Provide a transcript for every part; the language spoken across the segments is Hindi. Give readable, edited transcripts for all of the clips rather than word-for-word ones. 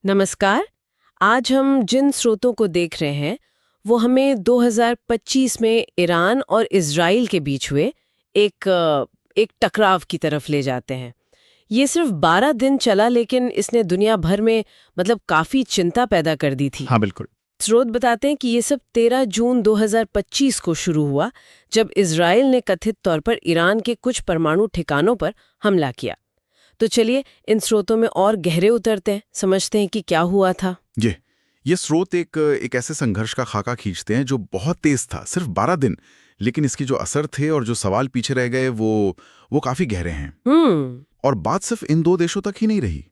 नमस्कार। आज हम जिन स्रोतों को देख रहे हैं वो हमें 2025 में ईरान और इजराइल के बीच हुए एक टकराव की तरफ ले जाते हैं। ये सिर्फ 12 दिन चला लेकिन इसने दुनिया भर में काफी चिंता पैदा कर दी थी। हाँ, बिल्कुल। स्रोत बताते हैं कि ये सब 13 जून 2025 को शुरू हुआ जब इजराइल ने कथित तौर पर ईरान के कुछ परमाणु ठिकानों पर हमला किया। तो चलिए इन स्रोतों में और गहरे उतरते हैं, समझते हैं कि क्या हुआ था। ये स्रोत एक ऐसे संघर्ष का खाका खींचते हैं जो बहुत तेज था, सिर्फ 12 दिन, लेकिन इसके जो असर थे और जो सवाल पीछे रह गए वो काफी गहरे हैं। और बात सिर्फ इन दो देशों तक ही नहीं रही।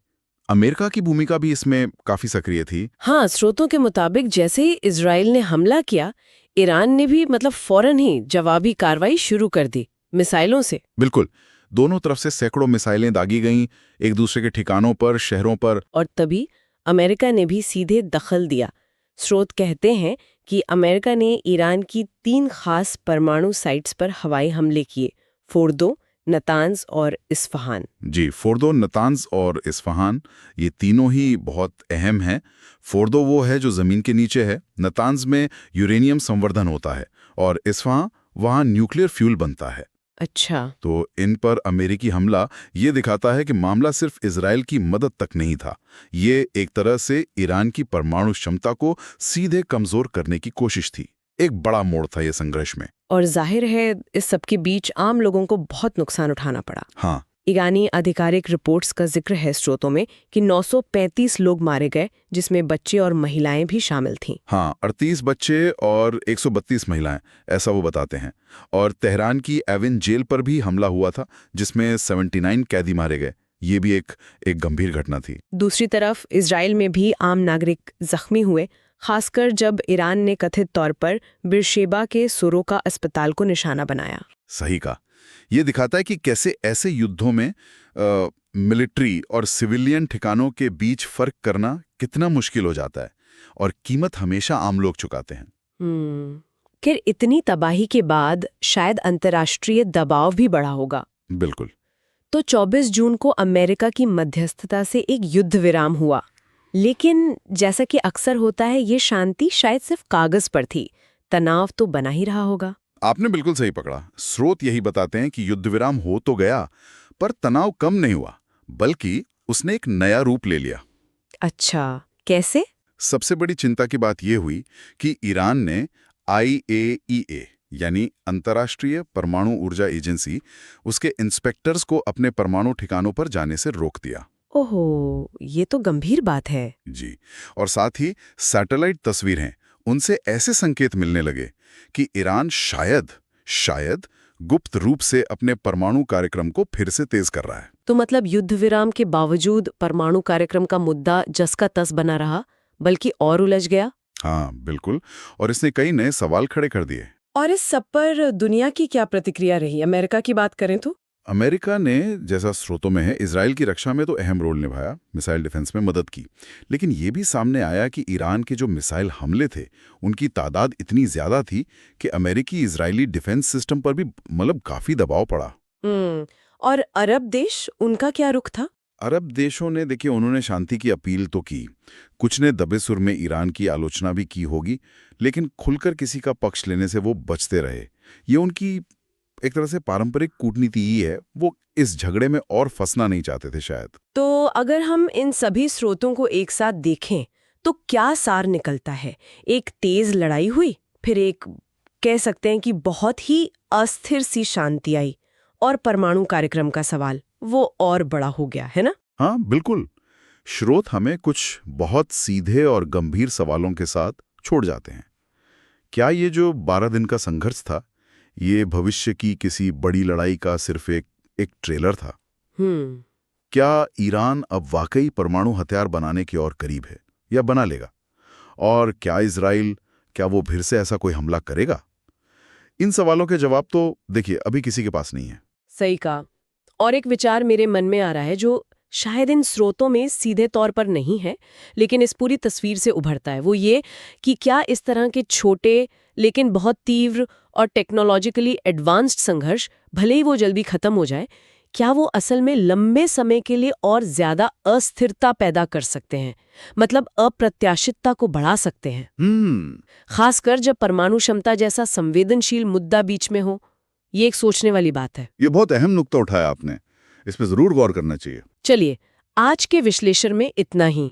अमेरिका की भूमिका भी इसमें काफी सक्रिय थी। हाँ, स्रोतों के मुताबिक जैसे ही इजराइल ने हमला किया, ईरान ने भी फौरन ही जवाबी कार्रवाई शुरू कर दी, मिसाइलों से। बिल्कुल, दोनों तरफ से सैकड़ों मिसाइलें दागी गईं, एक दूसरे के ठिकानों पर, शहरों पर। और तभी अमेरिका ने भी सीधे दखल दिया। स्रोत कहते हैं कि अमेरिका ने ईरान की 3 खास परमाणु साइट्स पर हवाई हमले किए, फोर्दो, नतांज और इस्फहान। जी, फोर्दो, नतांज और इस्फहान, ये तीनों ही बहुत अहम हैं। फोर्दो वो है जो जमीन के नीचे है, नतांज में यूरेनियम संवर्धन होता है, और इस्फहान वहाँ न्यूक्लियर फ्यूल बनता है। अच्छा। तो इन पर अमेरिकी हमला ये दिखाता है कि मामला सिर्फ इजराइल की मदद तक नहीं था, ये एक तरह से ईरान की परमाणु क्षमता को सीधे कमजोर करने की कोशिश थी। एक बड़ा मोड़ था ये संघर्ष में। और जाहिर है इस सब के बीच आम लोगों को बहुत नुकसान उठाना पड़ा। हाँ, ईरानी आधिकारिक रिपोर्ट्स का जिक्र है स्रोतों में कि 935 लोग मारे गए, जिसमें बच्चे और महिलाएं भी शामिल थीं। हाँ, 38 बच्चे और 132 महिलाएं, ऐसा वो बताते हैं। और तेहरान की एविन जेल पर भी हमला हुआ था, जिसमें 79 कैदी मारे गए। ये भी एक गंभीर घटना थी। दूसरी तरफ इजराइल में भी आम नागरिक जख्मी हुए, खासकर जब ईरान ने कथित तौर पर बिरशेबा के सोरोका अस्पताल को निशाना बनाया। सही कहा। ये दिखाता है कि कैसे ऐसे युद्धों में मिलिट्री और सिविलियन ठिकानों के बीच फर्क करना कितना मुश्किल हो जाता है, और कीमत हमेशा आम लोग चुकाते हैं। खैर, इतनी तबाही के बाद शायद अंतर्राष्ट्रीय दबाव भी बढ़ा होगा। बिल्कुल। तो 24 जून को अमेरिका की मध्यस्थता से एक युद्ध विराम हुआ, लेकिन जैसा कि अक्सर होता है ये शांति शायद सिर्फ कागज पर थी, तनाव तो बना ही रहा होगा। आपने बिल्कुल सही पकड़ा। स्रोत यही बताते हैं कि युद्ध विराम हो तो गया, पर तनाव कम नहीं हुआ, बल्कि उसने एक नया रूप ले लिया। अच्छा, कैसे? सबसे बड़ी चिंता की बात यह हुई कि ईरान ने IAEA यानी अंतर्राष्ट्रीय परमाणु ऊर्जा एजेंसी, उसके इंस्पेक्टर्स को अपने परमाणु ठिकानों पर जाने से रोक दिया। ओहो, ये तो गंभीर बात है। जी, और साथ ही सैटेलाइट तस्वीरें, उनसे ऐसे संकेत मिलने लगे कि ईरान शायद गुप्त रूप से अपने परमाणु कार्यक्रम को फिर से तेज कर रहा है। तो युद्ध विराम के बावजूद परमाणु कार्यक्रम का मुद्दा जस का तस बना रहा, बल्कि और उलझ गया। हाँ, बिल्कुल, और इसने कई नए सवाल खड़े कर दिए। और इस सब पर दुनिया की क्या प्रतिक्रिया रही? अमेरिका की बात करें तो अमेरिका ने, जैसा स्रोतों में है, इजराइल की रक्षा में तो अहम रोल निभाया, मिसाइल डिफेंस में मदद की। लेकिन ये भी सामने आया कि ईरान के जो मिसाइल हमले थे, उनकी तादाद इतनी ज्यादा थी कि अमेरिकी इजरायली डिफेंस सिस्टम पर भी काफी दबाव पड़ा। और अरब देश, उनका क्या रुख था? अरब देशों ने, देखिए, उन्होंने शांति की अपील तो की, कुछ ने दबे सुर में ईरान की आलोचना भी की होगी, लेकिन खुलकर किसी का पक्ष लेने से वो बचते रहे। ये उनकी एक तरह से पारंपरिक कूटनीति ही है, वो इस झगड़े में और फंसना नहीं चाहते थे शायद। तो अगर हम इन सभी स्रोतों को एक साथ देखें तो क्या सार निकलता है? एक तेज लड़ाई हुई, फिर एक, कह सकते हैं कि बहुत ही अस्थिर सी शांति आई, और परमाणु कार्यक्रम का सवाल वो और बड़ा हो गया, है ना? हाँ, बिल्कुल। स्रोत हमें कुछ बहुत सीधे और गंभीर सवालों के साथ छोड़ जाते हैं। क्या ये जो 12 दिन का संघर्ष था, ये भविष्य की किसी बड़ी लड़ाई का सिर्फ एक ट्रेलर था? क्या ईरान अब वाकई परमाणु हथियार बनाने की ओर करीब है, या बना लेगा? और क्या इजराइल, क्या वो फिर से ऐसा कोई हमला करेगा? इन सवालों के जवाब तो देखिए अभी किसी के पास नहीं है। सही कहा। और एक विचार मेरे मन में आ रहा है जो शायद इन स्रोतों में सीधे तौर पर नहीं है, लेकिन इस पूरी तस्वीर से उभरता है। वो ये कि क्या इस तरह के छोटे लेकिन बहुत तीव्र और टेक्नोलॉजिकली एडवांस्ड संघर्ष, भले ही वो जल्दी खत्म हो जाए, क्या वो असल में लंबे समय के लिए और ज्यादा अस्थिरता पैदा कर सकते हैं, मतलब अप्रत्याशितता को बढ़ा सकते हैं, खासकर जब परमाणु क्षमता जैसा संवेदनशील मुद्दा बीच में हो? ये एक सोचने वाली बात है। ये बहुत अहम नुक्ता उठाया आपने, इस पे जरूर गौर करना चाहिए। चलिए, आज के विश्लेषण में इतना ही।